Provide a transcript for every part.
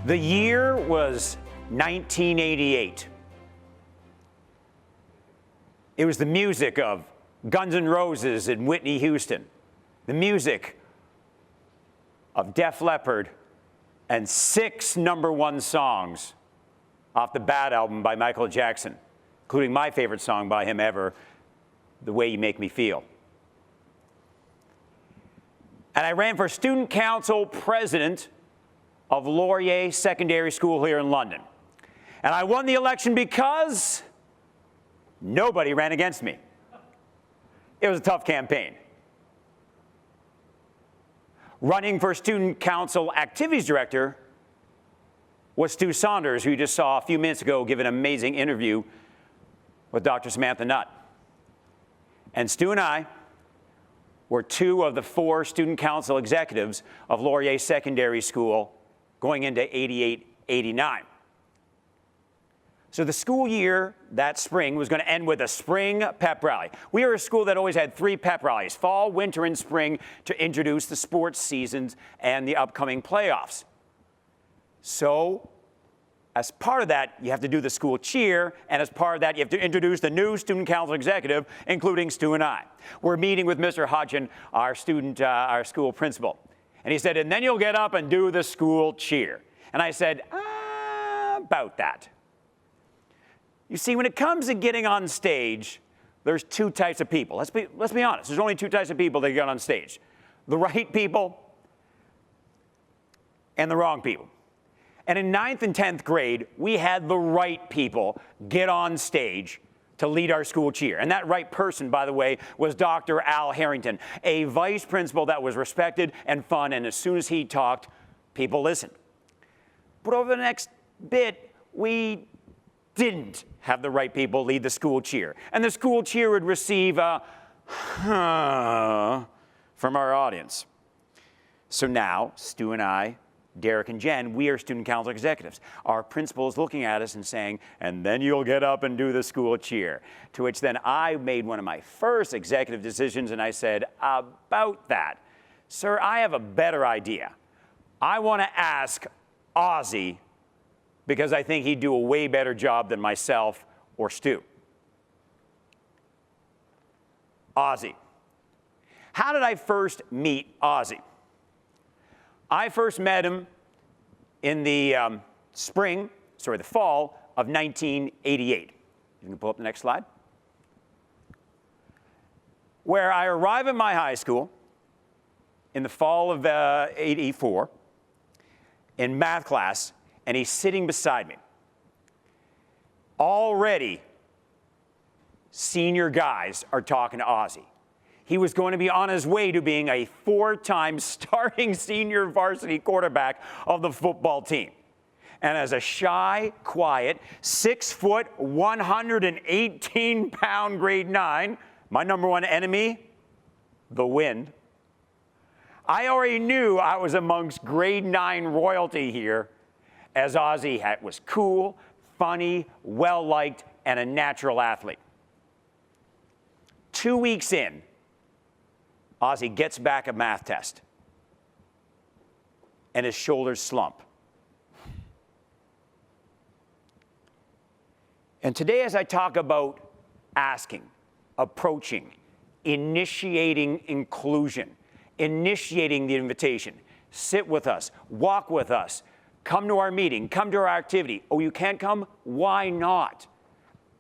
The year was 1988. It was the music of Guns N' Roses and Whitney Houston, the music of Def Leppard, and 6 #1 songs off the Bad album by Michael Jackson, including my favorite song by him ever, The Way You Make Me Feel. And I ran for student council president of Laurier Secondary School here in London. And I won the election because nobody ran against me. It was a tough campaign. Running for student council activities director was Stu Saunders, who you just saw a few minutes ago give an amazing interview with Dr. Samantha Nutt. And Stu and I were 2 of the 4 student council executives of Laurier Secondary School going into 88-89. So the school year that spring was going to end with a spring pep rally. We are a school that always had 3 pep rallies, fall, winter, and spring, to introduce the sports seasons and the upcoming playoffs. So as part of that, you have to do the school cheer, and as part of that, you have to introduce the new student council executive, including Stu and I. We're meeting with Mr. Hodgson, our school principal. And he said, and then you'll get up and do the school cheer. And I said, about that. You see, when it comes to getting on stage, there's 2 types of people. Let's be honest. There's only 2 types of people that get on stage. The right people and the wrong people. And in 9th and 10th grade, we had the right people get on stage to lead our school cheer. And that right person, by the way, was Dr. Al Harrington, a vice principal that was respected and fun, and as soon as he talked, people listened. But over the next bit, we didn't have the right people lead the school cheer. And the school cheer would receive a from our audience. So now, Stu and I, Derek and Jen, we are student council executives. Our principal is looking at us and saying, and then you'll get up and do the school cheer. To which then I made one of my first executive decisions, and I said, about that, sir, I have a better idea. I want to ask Ozzy, because I think he'd do a way better job than myself or Stu. Ozzy. How did I first meet Ozzy? I first met him in the the fall of 1988. You can pull up the next slide. Where I arrive at my high school in the fall of '84 in math class, and he's sitting beside me. Already, senior guys are talking to Ozzy. He was going to be on his way to being a 4-time starting senior varsity quarterback of the football team. And as a shy, quiet, 6-foot, 118-pound grade 9, my #1 enemy, the wind, I already knew I was amongst grade 9 royalty here, as Ozzy was cool, funny, well-liked, and a natural athlete. 2 weeks in, Ozzy gets back a math test, and his shoulders slump. And today, as I talk about asking, approaching, initiating inclusion, initiating the invitation, sit with us, walk with us, come to our meeting, come to our activity. Oh, you can't come? Why not?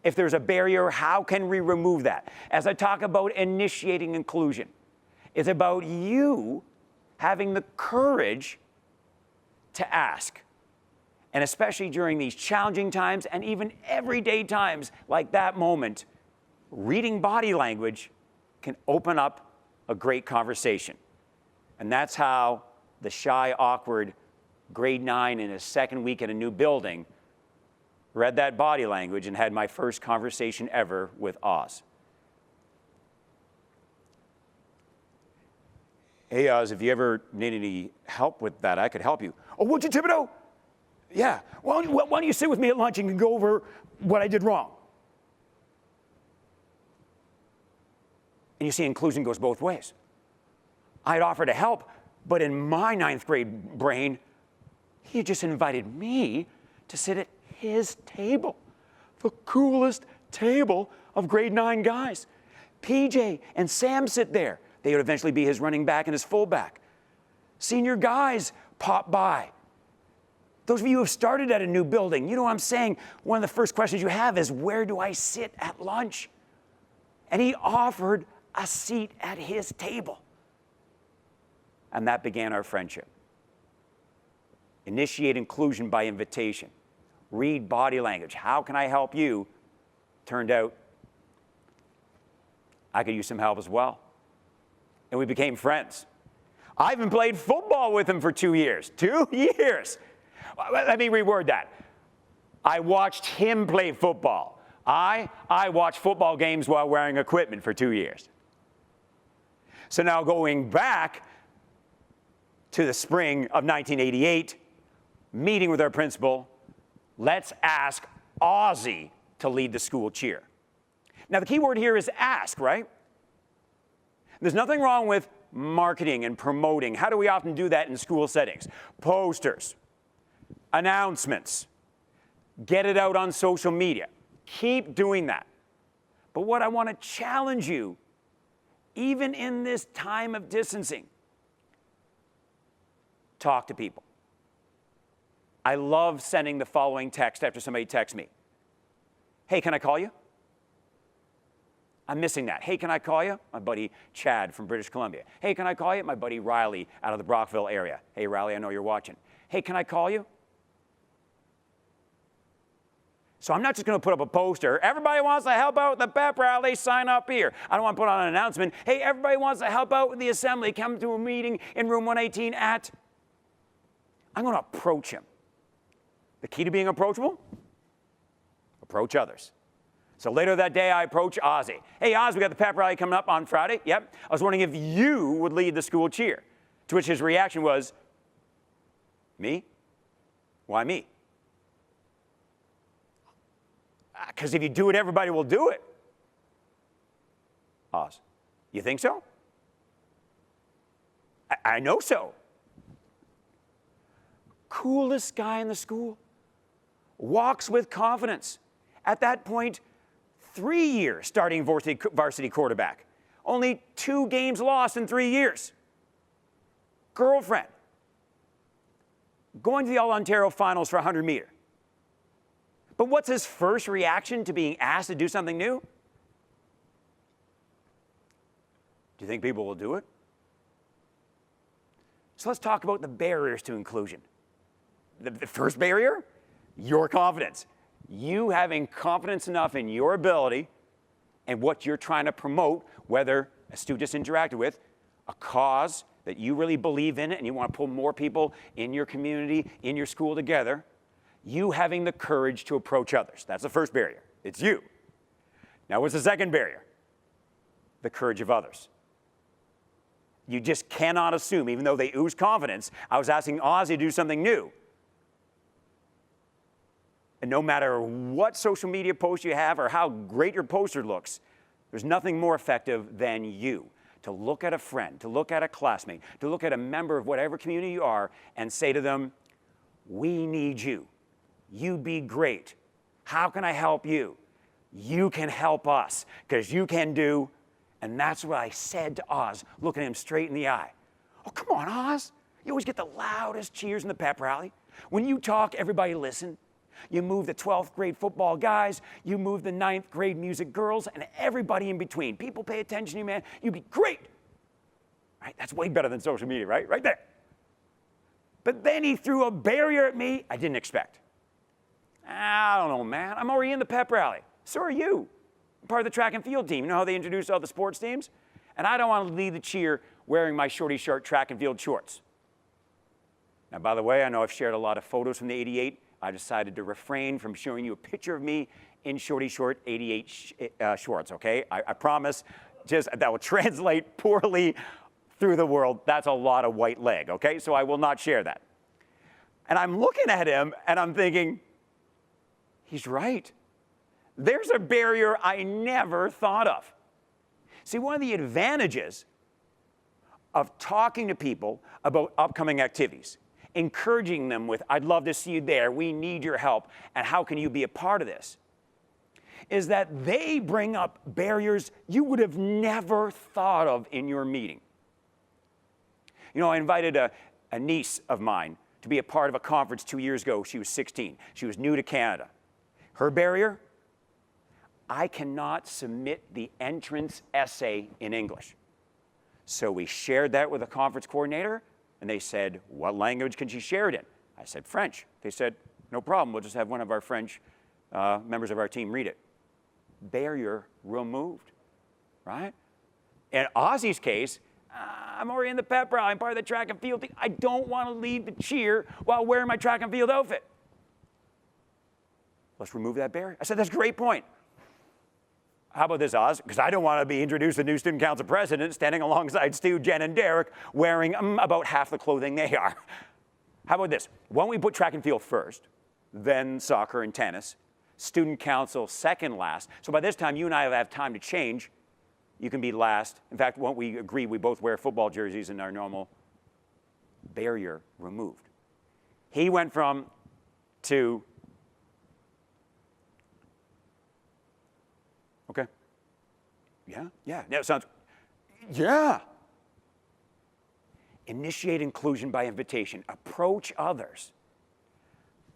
If there's a barrier, how can we remove that? As I talk about initiating inclusion, it's about you having the courage to ask. And especially during these challenging times and even everyday times like that moment, reading body language can open up a great conversation. And that's how the shy, awkward grade 9 in his second week at a new building read that body language and had my first conversation ever with Oz. Hey, Oz, if you ever need any help with that, I could help you. Oh, would you, Thibodeau? Yeah. Why don't you sit with me at lunch and go over what I did wrong? And you see, inclusion goes both ways. I'd offer to help, but in my 9th grade brain, He just invited me to sit at his table, the coolest table of grade 9 guys. PJ and Sam sit there. They would eventually be his running back and his fullback. Senior guys pop by. Those of you who have started at a new building, you know what I'm saying? One of the first questions you have is, where do I sit at lunch? And he offered a seat at his table. And that began our friendship. Initiate inclusion by invitation. Read body language. How can I help you? Turned out I could use some help as well. And we became friends. I even played football with him for 2 years. 2 years. Let me reword that. I watched him play football. I watched football games while wearing equipment for 2 years. So now going back to the spring of 1988, meeting with our principal, let's ask Ozzy to lead the school cheer. Now the key word here is ask, right? There's nothing wrong with marketing and promoting. How do we often do that in school settings? Posters, announcements, get it out on social media. Keep doing that. But what I want to challenge you, even in this time of distancing, talk to people. I love sending the following text after somebody texts me. Hey, can I call you? I'm missing that. Hey, can I call you? My buddy Chad from British Columbia. Hey, can I call you? My buddy Riley out of the Brockville area. Hey, Riley, I know you're watching. Hey, can I call you? So I'm not just going to put up a poster. Everybody wants to help out with the pep rally, sign up here. I don't want to put on an announcement. Hey, everybody wants to help out with the assembly. Come to a meeting in room 118 at... I'm going to approach him. The key to being approachable? Approach others. So later that day, I approach Ozzy. Hey, Oz, we got the pep rally coming up on Friday. Yep. I was wondering if you would lead the school cheer. To which his reaction was, me? Why me? Because if you do it, everybody will do it. Oz, you think so? I know so. Coolest guy in the school. Walks with confidence. At that point, 3 years starting varsity quarterback. Only 2 games lost in 3 years. Girlfriend. Going to the All-Ontario Finals for 100 meter. But what's his first reaction to being asked to do something new? Do you think people will do it? So let's talk about the barriers to inclusion. The first barrier, your confidence. You having confidence enough in your ability and what you're trying to promote, whether a student just interacted with, a cause that you really believe in it and you want to pull more people in your community, in your school together, you having the courage to approach others. That's the first barrier. It's you. Now, what's the second barrier? The courage of others. You just cannot assume, even though they ooze confidence. I was asking Ozzy to do something new. And no matter what social media post you have or how great your poster looks, there's nothing more effective than you. To look at a friend, to look at a classmate, to look at a member of whatever community you are and say to them, we need you. You'd be great. How can I help you? You can help us because you can do. And that's what I said to Oz, looking him straight in the eye. Oh, come on, Oz. You always get the loudest cheers in the pep rally. When you talk, everybody listen. You move the 12th grade football guys, you move the 9th grade music girls, and everybody in between. People pay attention to you, man. You'd be great. Right? That's way better than social media, right? Right there. But then he threw a barrier at me I didn't expect. I don't know, man. I'm already in the pep rally. So are you. I'm part of the track and field team. You know how they introduce all the sports teams? And I don't want to lead the cheer wearing my shorty short track and field shorts. Now, by the way, I know I've shared a lot of photos from the 88. I decided to refrain from showing you a picture of me in shorty short 88 shorts, okay? I promise, just that will translate poorly through the world. That's a lot of white leg, okay? So I will not share that. And I'm looking at him and I'm thinking, he's right. There's a barrier I never thought of. See, one of the advantages of talking to people about upcoming activities encouraging them with, I'd love to see you there, we need your help, and how can you be a part of this, is that they bring up barriers you would have never thought of in your meeting. You know, I invited a niece of mine to be a part of a conference 2 years ago. She was 16. She was new to Canada. Her barrier? I cannot submit the entrance essay in English. So we shared that with a conference coordinator, and they said, what language can she share it in? I said, French. They said, no problem, we'll just have one of our French members of our team read it. Barrier removed, right? In Ozzy's case, I'm already in the pep rally, I'm part of the track and field team. I don't want to lead the cheer while wearing my track and field outfit. Let's remove that barrier. I said, that's a great point. How about this, Oz? Because I don't want to be introduced to the new student council president standing alongside Stu, Jen, and Derek wearing about half the clothing they are. How about this? Why don't we put track and field first, then soccer and tennis, student council second last. So by this time, you and I will have time to change. You can be last. In fact, won't we agree we both wear football jerseys in our normal barrier removed? He went from to, okay. Yeah, that sounds, yeah. Initiate inclusion by invitation. Approach others.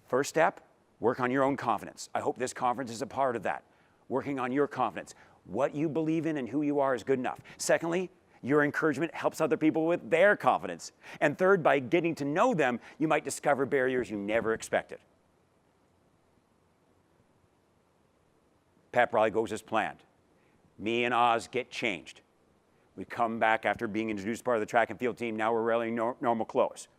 First step, work on your own confidence. I hope this conference is a part of that. Working on your confidence. What you believe in and who you are is good enough. Secondly, your encouragement helps other people with their confidence. And third, by getting to know them, you might discover barriers you never expected. Pep rally goes as planned. Me and Oz get changed. We come back after being introduced as part of the track and field team. Now we're wearing normal clothes.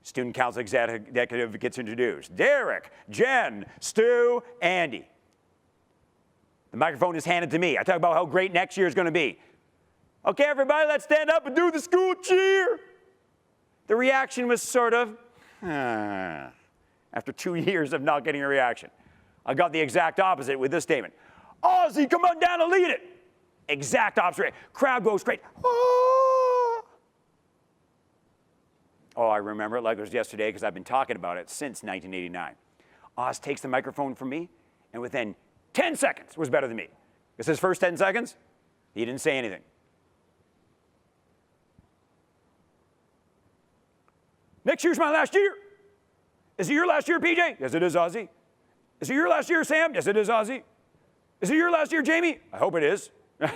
Student council executive gets introduced. Derek, Jen, Stu, Andy. The microphone is handed to me. I talk about how great next year is going to be. Okay, everybody, let's stand up and do the school cheer. The reaction was sort of, after 2 years of not getting a reaction. I got the exact opposite with this statement. Ozzy, come on down and lead it. Exact opposite. Crowd goes straight. Oh, I remember it like it was yesterday because I've been talking about it since 1989. Oz takes the microphone from me, and within 10 seconds was better than me. It's his first 10 seconds. He didn't say anything. Next year's my last year. Is it your last year, PJ? Yes, it is, Ozzy. Is it your last year, Sam? Yes, it is, Ozzy. Is it your last year, Jamie? I hope it is. And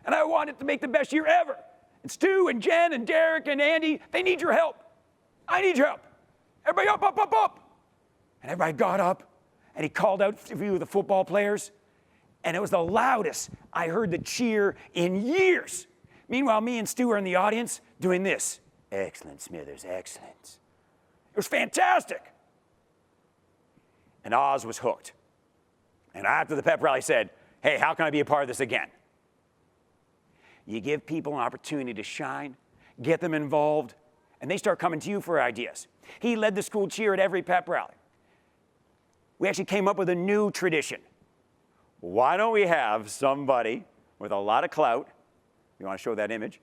I want it to make the best year ever. And Stu and Jen and Derek and Andy, they need your help. I need your help. Everybody up, up, up, up. And everybody got up, and he called out a few of the football players, and it was the loudest I heard the cheer in years. Meanwhile, me and Stu are in the audience doing this. Excellent, Smithers, excellent. It was fantastic. And Oz was hooked. And after the pep rally said, hey, how can I be a part of this again? You give people an opportunity to shine, get them involved, and they start coming to you for ideas. He led the school cheer at every pep rally. We actually came up with a new tradition. Why don't we have somebody with a lot of clout, you want to show that image,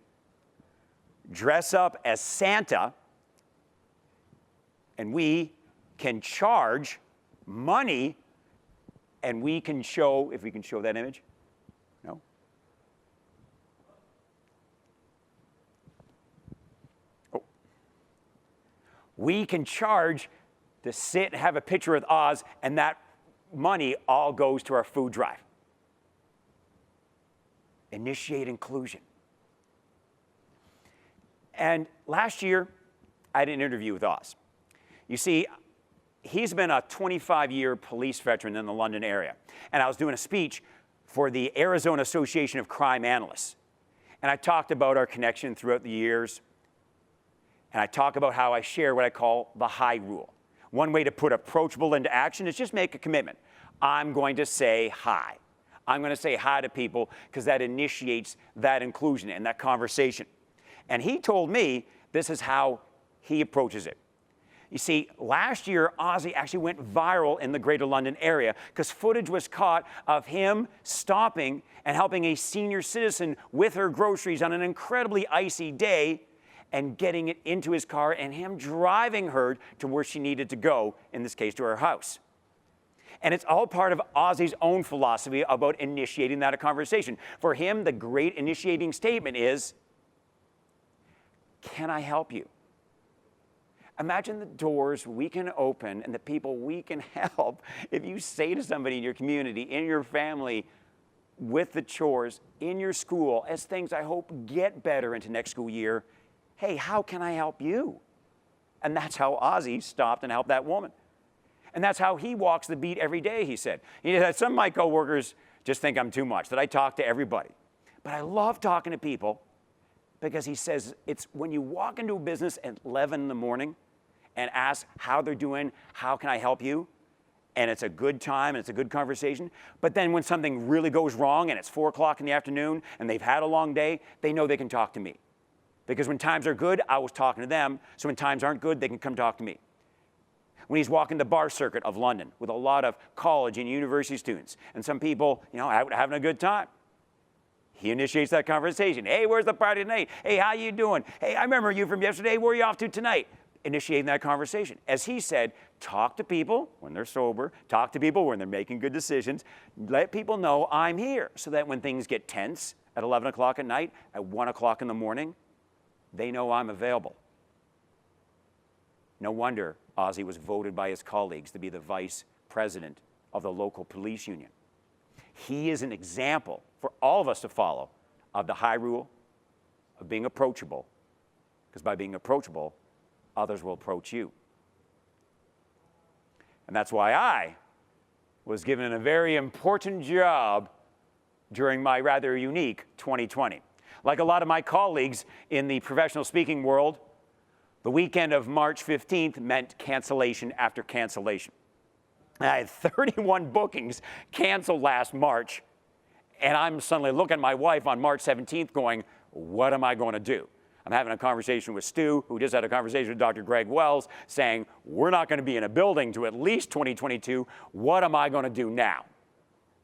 dress up as Santa, and we can charge money, and we can show, if we can show that image, no? Oh. We can charge to sit and have a picture with Oz, and that money all goes to our food drive. Initiate inclusion. And last year, I had an interview with Oz. You see, he's been a 25-year police veteran in the London area. And I was doing a speech for the Arizona Association of Crime Analysts. And I talked about our connection throughout the years. And I talk about how I share what I call the HI rule. One way to put approachable into action is just make a commitment. I'm going to say hi. I'm going to say hi to people because that initiates that inclusion and that conversation. And he told me this is how he approaches it. You see, last year, Ozzy actually went viral in the Greater London area because footage was caught of him stopping and helping a senior citizen with her groceries on an incredibly icy day. and getting it into his car and him driving her to where she needed to go, in this case to her house. And it's all part of Ozzy's own philosophy about initiating that conversation. For him, the great initiating statement is, can I help you? Imagine the doors we can open and the people we can help if you say to somebody in your community, in your family, with the chores, in your school, as things I hope get better into next school year, hey, how can I help you? And that's how Ozzy stopped and helped that woman. And that's how he walks the beat every day, he said. He said, some of my coworkers just think I'm too much, that I talk to everybody. But I love talking to people because he says it's when you walk into a business at 11 in the morning and ask how they're doing, how can I help you? And it's a good time and it's a good conversation. But then when something really goes wrong and it's 4 o'clock in the afternoon and they've had a long day, they know they can talk to me. Because when times are good, I was talking to them. So when times aren't good, they can come talk to me. When he's walking the bar circuit of London with a lot of college and university students and some people, out having a good time, he initiates that conversation. Hey, where's the party tonight? Hey, how you doing? Hey, I remember you from yesterday. Where are you off to tonight? Initiating that conversation. As he said, talk to people when they're sober, talk to people when they're making good decisions, let people know I'm here so that when things get tense at 11 o'clock at night, at 1 o'clock in the morning, they know I'm available. No wonder Ozzy was voted by his colleagues to be the vice president of the local police union. He is an example for all of us to follow of the high rule of being approachable, because by being approachable, others will approach you. And that's why I was given a very important job during my rather unique 2020. Like a lot of my colleagues in the professional speaking world, the weekend of March 15th meant cancellation after cancellation. I had 31 bookings canceled last March, and I'm suddenly looking at my wife on March 17th going, what am I going to do? I'm having a conversation with Stu, who just had a conversation with Dr. Greg Wells, saying, we're not going to be in a building to at least 2022. What am I going to do now?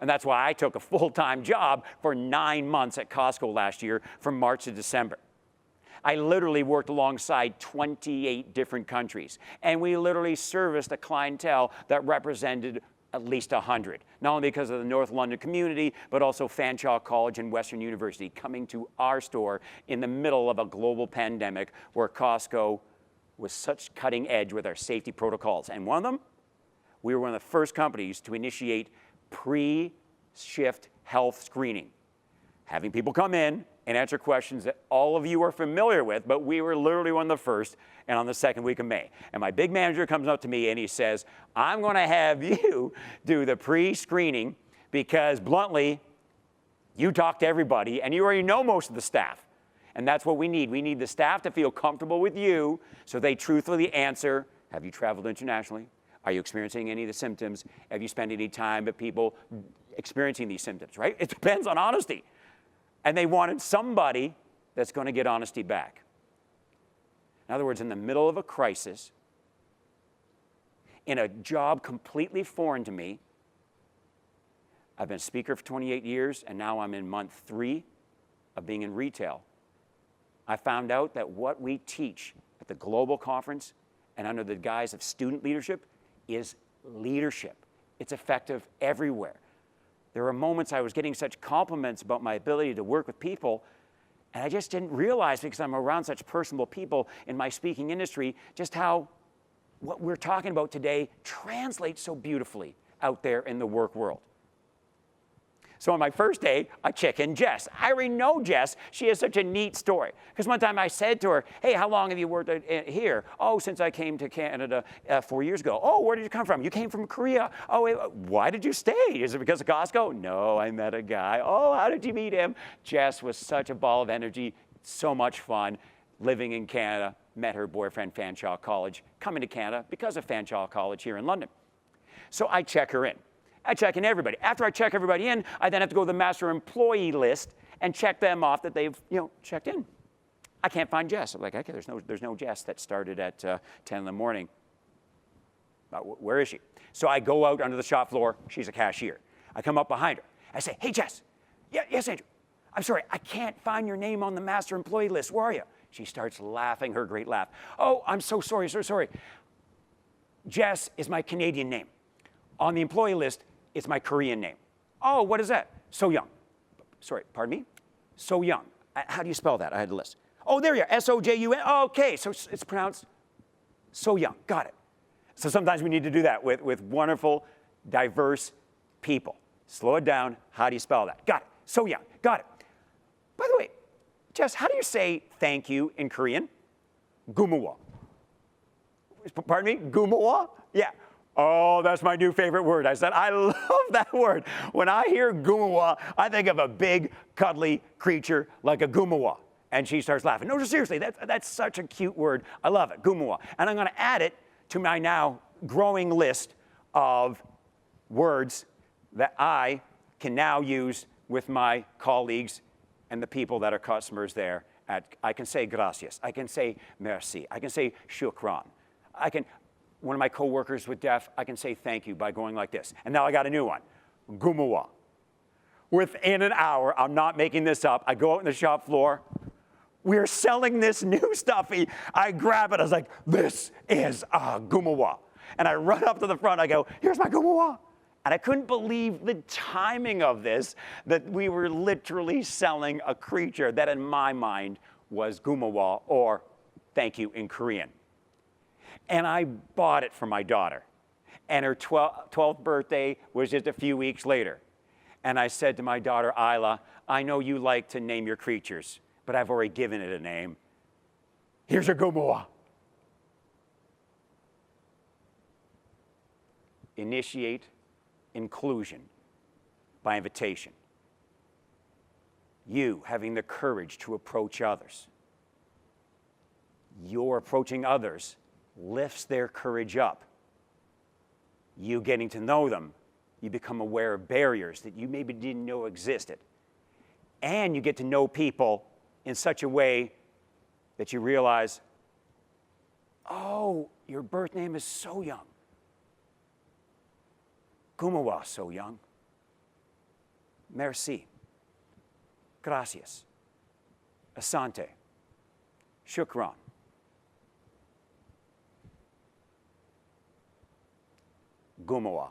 And that's why I took a full-time job for 9 months at Costco last year from March to December. I literally worked alongside 28 different countries, and we literally serviced a clientele that represented at least 100, not only because of the North London community, but also Fanshawe College and Western University coming to our store in the middle of a global pandemic where Costco was such cutting edge with our safety protocols. And one of them, we were one of the first companies to initiate pre-shift health screening, having people come in and answer questions that all of you are familiar with, but we were literally one of the first, and on the second week of May. And my big manager comes up to me and he says, I'm going to have you do the pre-screening because, bluntly, you talk to everybody and you already know most of the staff. And that's what we need. We need the staff to feel comfortable with you so they truthfully answer, have you traveled internationally? Are you experiencing any of the symptoms? Have you spent any time with people experiencing these symptoms, right? It depends on honesty. And they wanted somebody that's going to get honesty back. In other words, in the middle of a crisis, in a job completely foreign to me, I've been a speaker for 28 years, and now I'm in month 3 of being in retail. I found out that what we teach at the global conference and under the guise of student leadership is leadership. It's effective everywhere. There were moments I was getting such compliments about my ability to work with people, and I just didn't realize, because I'm around such personable people in my speaking industry, just how what we're talking about today translates so beautifully out there in the work world. So on my first day, I check in Jess. I already know Jess. She has such a neat story. Because one time I said to her, hey, how long have you worked here? Oh, since I came to Canada 4 years ago. Oh, where did you come from? You came from Korea. Oh, wait, why did you stay? Is it because of Costco? No, I met a guy. Oh, how did you meet him? Jess was such a ball of energy, so much fun, living in Canada, met her boyfriend, Fanshawe College, coming to Canada because of Fanshawe College here in London. So I check her in. I check in everybody. After I check everybody in, I then have to go to the master employee list and check them off that they've, checked in. I can't find Jess. I'm like, okay, there's no Jess that started at 10 in the morning. Where is she? So I go out under the shop floor. She's a cashier. I come up behind her. I say, hey, Jess. Yes, Andrew. I'm sorry, I can't find your name on the master employee list. Where are you? She starts laughing her great laugh. Oh, I'm so sorry, so sorry. Jess is my Canadian name. On the employee list, it's my Korean name. Oh, what is that? So Young. Sorry, pardon me? So Young. How do you spell that? I had the list. Oh, there you are. S-O-J-U-N. Okay, so it's pronounced So Young. Got it. So sometimes we need to do that with wonderful, diverse people. Slow it down. How do you spell that? Got it. So Young. Got it. By the way, Jess, how do you say thank you in Korean? Gumawa. Pardon me? Gumawa? Yeah. Oh, that's my new favorite word. I said, I love that word. When I hear gumawa, I think of a big, cuddly creature like a gumawa. And she starts laughing. No, seriously, that's such a cute word. I love it, gumawa. And I'm going to add it to my now growing list of words that I can now use with my colleagues and the people that are customers there. I can say gracias. I can say merci. I can say shukran. One of my coworkers with deaf, I can say thank you by going like this. And now I got a new one, gumawa. Within an hour, I'm not making this up, I go out on the shop floor, we're selling this new stuffy. I grab it, I was like, this is a gumawa. And I run up to the front, I go, here's my gumawa. And I couldn't believe the timing of this, that we were literally selling a creature that in my mind was gumawa, or thank you in Korean. And I bought it for my daughter. And her 12th birthday was just a few weeks later. And I said to my daughter, Isla, I know you like to name your creatures, but I've already given it a name. Here's your gumawa. Initiate inclusion by invitation. You having the courage to approach others. Your approaching others lifts their courage up. You getting to know them, you become aware of barriers that you maybe didn't know existed. And you get to know people in such a way that you realize, oh, your birth name is So Young. Gumawa So Young. Merci. Gracias. Asante. Shukran. Gumawa.